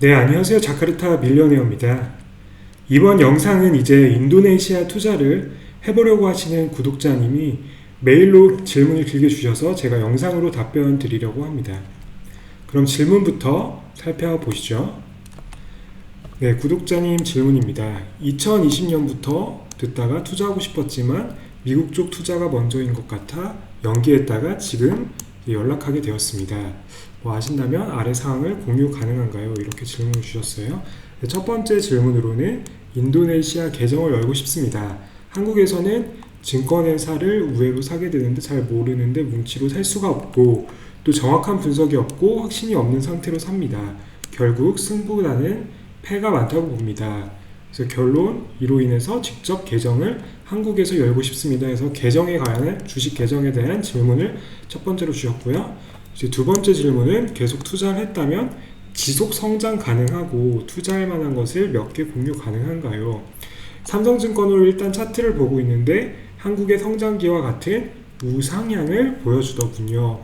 네, 안녕하세요. 자카르타 밀리어네어입니다. 이번 영상은 이제 인도네시아 투자를 해보려고 하시는 구독자님이 메일로 질문을 길게 주셔서 제가 영상으로 답변 드리려고 합니다. 그럼 질문부터 살펴보시죠. 네, 구독자님 질문입니다. 2020년부터 듣다가 투자하고 싶었지만 미국 쪽 투자가 먼저인 것 같아 연기했다가 지금 연락하게 되었습니다. 아신다면 아래 사항을 공유 가능한가요? 이렇게 질문을 주셨어요. 첫 번째 질문으로는 인도네시아 계정을 열고 싶습니다. 한국에서는 증권회사를 우회로 사게 되는데 잘 모르는데 뭉치로 살 수가 없고 또 정확한 분석이 없고 확신이 없는 상태로 삽니다. 결국 승부보다는 패가 많다고 봅니다. 그래서 결론, 이로 인해서 직접 계정을 한국에서 열고 싶습니다. 해서 계정에 관한 주식 계정에 대한 질문을 첫 번째로 주셨고요. 이제 두 번째 질문은 계속 투자를 했다면 지속 성장 가능하고 투자할 만한 것을 몇 개 공유 가능한가요? 삼성증권으로 일단 차트를 보고 있는데 한국의 성장기와 같은 우상향을 보여주더군요.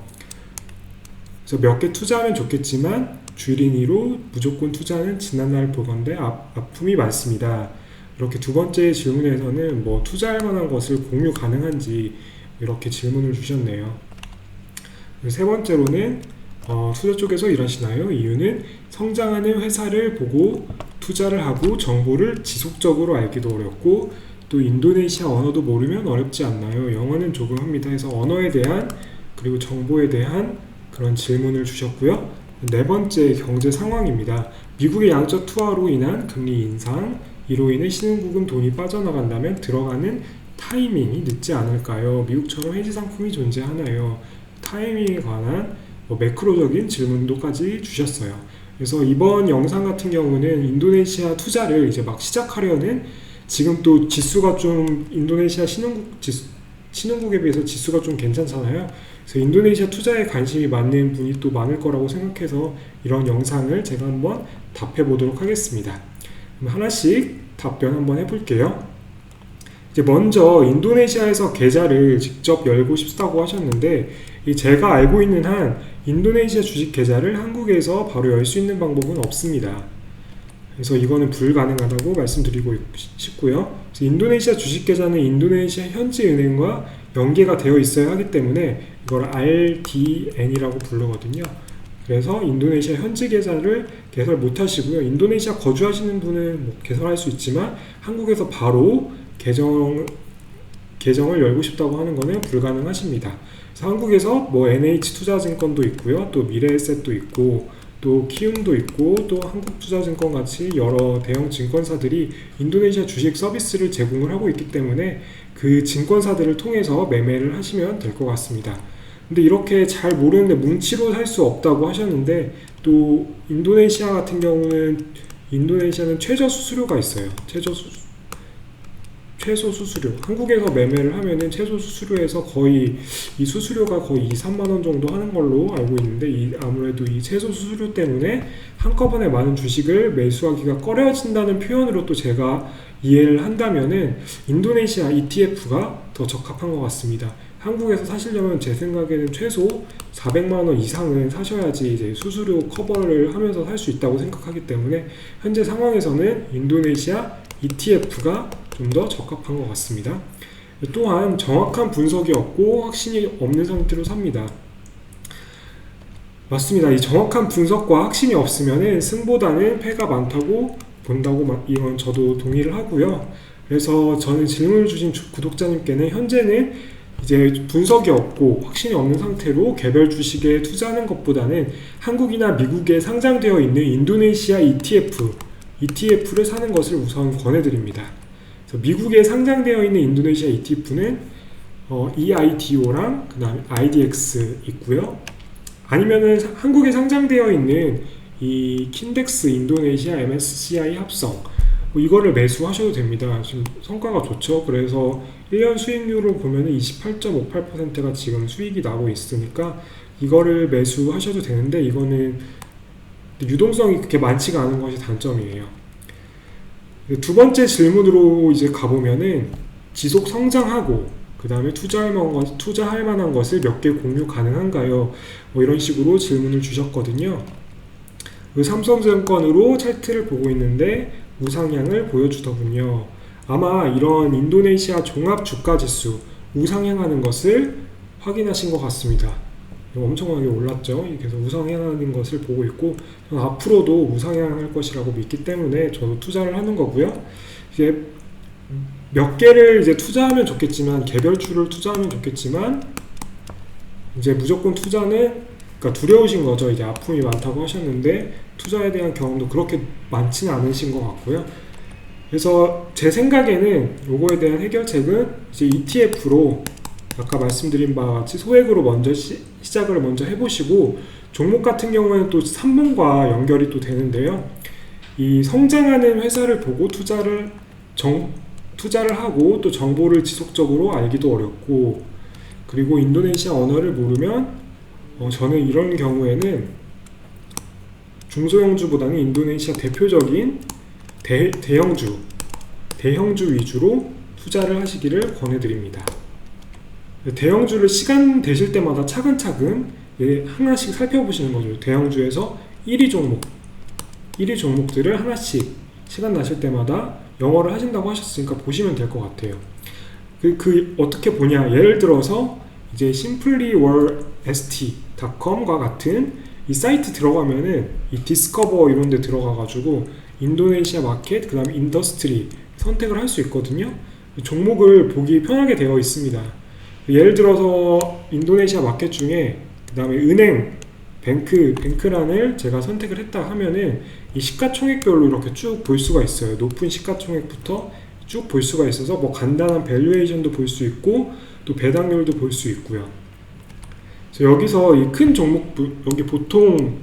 그래서 몇 개 투자하면 좋겠지만 주린이로 무조건 투자는 지난날 보건대 아픔이 많습니다. 이렇게 두 번째 질문에서는 투자할 만한 것을 공유 가능한지 이렇게 질문을 주셨네요. 세 번째로는 투자 쪽에서 일하시나요? 이유는 성장하는 회사를 보고 투자를 하고 정보를 지속적으로 알기도 어렵고 또 인도네시아 언어도 모르면 어렵지 않나요? 영어는 조금 합니다. 해서 언어에 대한 그리고 정보에 대한 그런 질문을 주셨고요. 네 번째, 경제 상황입니다. 미국의 양적 투하로 인한 금리 인상, 이로 인해 신흥국은 돈이 빠져나간다면 들어가는 타이밍이 늦지 않을까요? 미국처럼 해지 상품이 존재하나요? 타이밍에 관한 매크로적인 질문도까지 주셨어요. 그래서 이번 영상 같은 경우는 인도네시아 투자를 이제 막 시작하려는, 지금 또 지수가 좀 인도네시아 신흥국에 비해서 지수가 좀 괜찮잖아요. 그래서 인도네시아 투자에 관심이 많은 분이 또 많을 거라고 생각해서 이런 영상을 제가 한번 답해 보도록 하겠습니다. 그럼 하나씩 답변 한번 해볼게요. 이제 먼저 인도네시아에서 계좌를 직접 열고 싶다고 하셨는데, 제가 알고 있는 한 인도네시아 주식 계좌를 한국에서 바로 열 수 있는 방법은 없습니다. 그래서 이거는 불가능하다고 말씀드리고 싶고요. 인도네시아 주식 계좌는 인도네시아 현지 은행과 연계가 되어 있어야 하기 때문에 이걸 RDN이라고 부르거든요. 그래서 인도네시아 현지 계좌를 개설 못 하시고요. 인도네시아 거주하시는 분은 개설할 수 있지만 한국에서 바로 계정을 열고 싶다고 하는 것은 불가능하십니다. 그래서 한국에서 NH투자증권도 있고요, 또 미래에셋도 있고, 또 키움도 있고, 또 한국투자증권 같이 여러 대형 증권사들이 인도네시아 주식 서비스를 제공을 하고 있기 때문에 그 증권사들을 통해서 매매를 하시면 될 것 같습니다. 근데 이렇게 잘 모르는데 뭉치로 살 수 없다고 하셨는데, 또 인도네시아 같은 경우는 인도네시아는 최저 수수료가 있어요. 최소 수수료. 한국에서 매매를 하면은 최소 수수료에서 거의 이 수수료가 거의 2-3만원 정도 하는 걸로 알고 있는데, 아무래도 이 최소 수수료 때문에 한꺼번에 많은 주식을 매수하기가 꺼려진다는 표현으로 또 제가 이해를 한다면은 인도네시아 ETF가 더 적합한 것 같습니다. 한국에서 사시려면 제 생각에는 최소 400만원 이상은 사셔야지 이제 수수료 커버를 하면서 살 수 있다고 생각하기 때문에 현재 상황에서는 인도네시아 ETF가 좀 더 적합한 것 같습니다. 또한 정확한 분석이 없고 확신이 없는 상태로 삽니다. 맞습니다. 이 정확한 분석과 확신이 없으면 승보다는 패가 많다고 본다고, 이건 저도 동의를 하고요. 그래서 저는 질문을 주신 구독자님께는 현재는 이제 분석이 없고 확신이 없는 상태로 개별 주식에 투자하는 것보다는 한국이나 미국에 상장되어 있는 인도네시아 ETF를 사는 것을 우선 권해드립니다. 미국에 상장되어 있는 인도네시아 ETF는 EIDO랑 그 다음에 IDX 있고요. 아니면은 한국에 상장되어 있는 이 킨덱스 인도네시아 MSCI 합성, 이거를 매수하셔도 됩니다. 지금 성과가 좋죠. 그래서 1년 수익률을 보면 28.58%가 지금 수익이 나고 있으니까 이거를 매수하셔도 되는데, 이거는 유동성이 그렇게 많지가 않은 것이 단점이에요. 두 번째 질문으로 이제 가보면은 지속 성장하고 그 다음에 투자할 만한 것을 몇 개 공유 가능한가요? 이런 식으로 질문을 주셨거든요. 그 삼성증권으로 차트를 보고 있는데 우상향을 보여주더군요. 아마 이런 인도네시아 종합 주가 지수 우상향하는 것을 확인하신 것 같습니다. 엄청나게 올랐죠. 그래서 우상향하는 것을 보고 있고 앞으로도 우상향할 것이라고 믿기 때문에 저도 투자를 하는 거고요. 이제 몇 개를 이제 투자하면 좋겠지만 개별주를 투자하면 좋겠지만 이제 무조건 투자는 그러니까 두려우신 거죠. 이제 아픔이 많다고 하셨는데 투자에 대한 경험도 그렇게 많지는 않으신 것 같고요. 그래서 제 생각에는 요거에 대한 해결책은 이제 ETF로 아까 말씀드린 바와 같이 소액으로 먼저 시작을 먼저 해보시고 종목 같은 경우에는 또 3분과 연결이 또 되는데요. 이 성장하는 회사를 보고 투자를 하고 또 정보를 지속적으로 알기도 어렵고 그리고 인도네시아 언어를 모르면 저는 이런 경우에는 중소형주보다는 인도네시아 대표적인 대형주 위주로 투자를 하시기를 권해드립니다. 대형주를 시간 되실 때마다 차근차근 하나씩 살펴보시는 거죠. 대형주에서 1위 종목들을 하나씩 시간 나실 때마다 영어를 하신다고 하셨으니까 보시면 될 것 같아요. 어떻게 보냐? 예를 들어서 이제 simplyworldst.com과 같은 이 사이트 들어가면은 이 디스커버 이런 데 들어가가지고 인도네시아 마켓, 그 다음에 인더스트리 선택을 할 수 있거든요. 종목을 보기 편하게 되어 있습니다. 예를 들어서 인도네시아 마켓 중에 그 다음에 은행, 뱅크란을 제가 선택을 했다 하면은 이 시가총액별로 이렇게 쭉 볼 수가 있어요. 높은 시가총액부터 쭉 볼 수가 있어서 뭐 간단한 밸류에이션도 볼 수 있고 또 배당률도 볼 수 있고요. 그래서 여기서 이 큰 종목, 여기 보통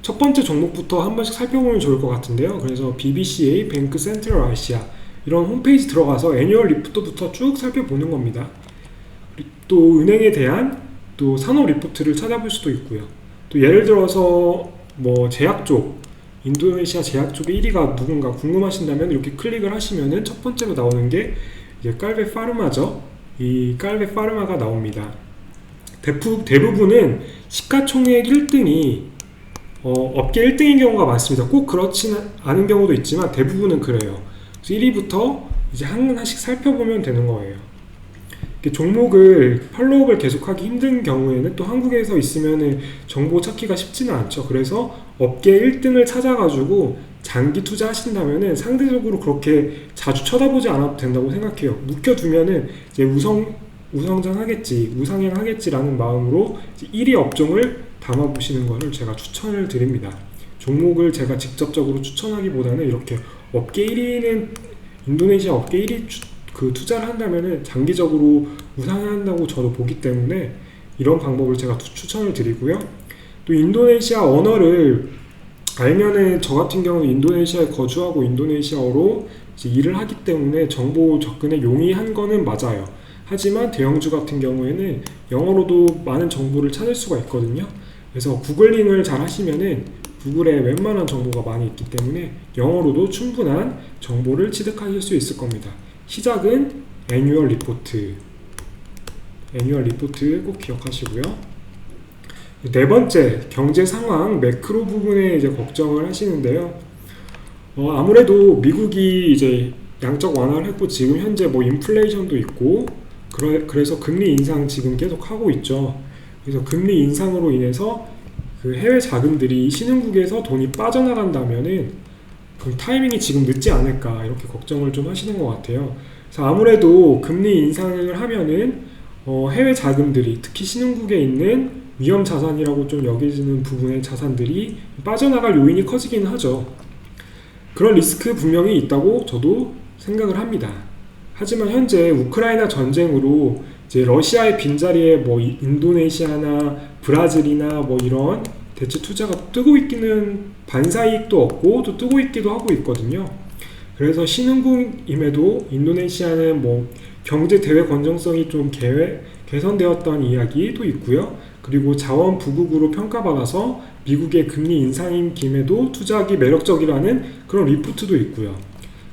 첫 번째 종목부터 한 번씩 살펴보면 좋을 것 같은데요. 그래서 BBCA, 뱅크 센트럴 아시아 이런 홈페이지 들어가서 애뉴얼 리포트부터 쭉 살펴보는 겁니다. 또 은행에 대한 또 산업 리포트를 찾아볼 수도 있고요. 또 예를 들어서 뭐 제약 쪽, 인도네시아 제약 쪽의 1위가 누군가 궁금하신다면 이렇게 클릭을 하시면은 첫 번째로 나오는 게 이제 깔베 파르마죠. 이 깔베 파르마가 나옵니다. 대부분은 시가총액 1등이 업계 1등인 경우가 많습니다. 꼭 그렇지는 않은 경우도 있지만 대부분은 그래요. 그래서 1위부터 이제 하나씩 살펴보면 되는 거예요. 종목을 팔로우업을 계속하기 힘든 경우에는 또 한국에서 있으면 정보 찾기가 쉽지는 않죠. 그래서 업계 1등을 찾아가지고 장기 투자하신다면 상대적으로 그렇게 자주 쳐다보지 않아도 된다고 생각해요. 묵혀두면은 이제 우상향하겠지라는 마음으로 1위 업종을 담아보시는 것을 제가 추천을 드립니다. 종목을 제가 직접적으로 추천하기보다는 이렇게 업계 1위는 인도네시아 업계 1위 투자를 한다면 장기적으로 우상향한다고 저도 보기 때문에 이런 방법을 제가 추천을 드리고요. 또 인도네시아 언어를 알면은 저 같은 경우는 인도네시아에 거주하고 인도네시아어로 이제 일을 하기 때문에 정보 접근에 용이한 거는 맞아요. 하지만 대형주 같은 경우에는 영어로도 많은 정보를 찾을 수가 있거든요. 그래서 구글링을 잘 하시면은 구글에 웬만한 정보가 많이 있기 때문에 영어로도 충분한 정보를 취득하실 수 있을 겁니다. 시작은 애뉴얼 리포트 꼭 기억하시고요. 네 번째, 경제 상황 매크로 부분에 이제 걱정을 하시는데요. 아무래도 미국이 이제 양적 완화를 했고 지금 현재 뭐 인플레이션도 있고 그래서 금리 인상 지금 계속 하고 있죠. 그래서 금리 인상으로 인해서 그 해외 자금들이 신흥국에서 돈이 빠져나간다면은 그 타이밍이 지금 늦지 않을까 이렇게 걱정을 좀 하시는 것 같아요. 그래서 아무래도 금리 인상을 하면은 해외 자금들이 특히 신흥국에 있는 위험 자산이라고 좀 여겨지는 부분의 자산들이 빠져나갈 요인이 커지긴 하죠. 그런 리스크 분명히 있다고 저도 생각을 합니다. 하지만 현재 우크라이나 전쟁으로 이제 러시아의 빈자리에 뭐 인도네시아나 브라질이나 뭐 이런 대체 투자가 뜨고 있기는 반사이익도 없고 또 뜨고 있기도 하고 있거든요. 그래서 신흥국임에도 인도네시아는 뭐 경제 대외 건전성이 좀 개선되었다는 이야기도 있고요. 그리고 자원 부국으로 평가받아서 미국의 금리 인상인 김에도 투자하기 매력적이라는 그런 리포트도 있고요.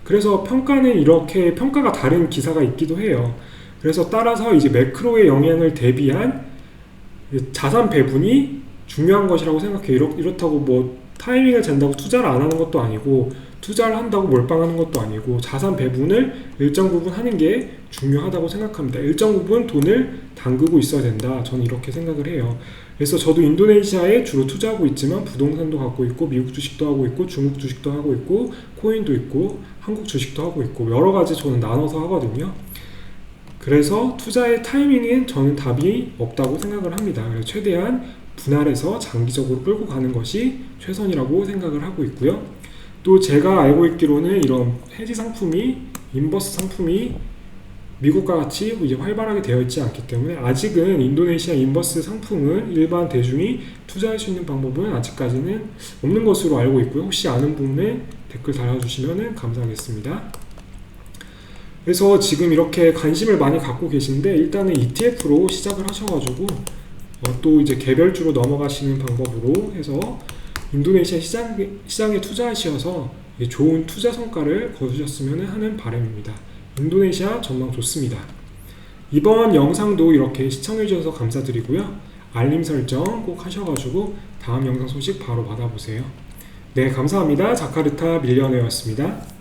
그래서 평가는 이렇게 평가가 다른 기사가 있기도 해요. 그래서 따라서 이제 매크로의 영향을 대비한 자산 배분이 중요한 것이라고 생각해요. 이렇다고 뭐 타이밍을 잰다고 투자를 안 하는 것도 아니고 투자를 한다고 몰빵하는 것도 아니고 자산 배분을 일정 부분 하는 게 중요하다고 생각합니다. 일정 부분 돈을 담그고 있어야 된다. 저는 이렇게 생각을 해요. 그래서 저도 인도네시아에 주로 투자하고 있지만 부동산도 갖고 있고 미국 주식도 하고 있고 중국 주식도 하고 있고 코인도 있고 한국 주식도 하고 있고 여러 가지 저는 나눠서 하거든요. 그래서 투자의 타이밍엔 저는 답이 없다고 생각을 합니다. 그래서 최대한 분할해서 장기적으로 끌고 가는 것이 최선이라고 생각을 하고 있고요. 또 제가 알고 있기로는 이런 해지 상품이 인버스 상품이 미국과 같이 이제 활발하게 되어 있지 않기 때문에 아직은 인도네시아 인버스 상품은 일반 대중이 투자할 수 있는 방법은 아직까지는 없는 것으로 알고 있고요. 혹시 아는 분은 댓글 달아주시면 감사하겠습니다. 그래서 지금 이렇게 관심을 많이 갖고 계신데 일단은 ETF로 시작을 하셔가지고 또 이제 개별주로 넘어가시는 방법으로 해서 인도네시아 시장에 투자하셔서 좋은 투자 성과를 거두셨으면 하는 바람입니다. 인도네시아 전망 좋습니다. 이번 영상도 이렇게 시청해주셔서 감사드리고요. 알림 설정 꼭 하셔가지고 다음 영상 소식 바로 받아보세요. 네, 감사합니다. 자카르타 밀리언웨어였습니다.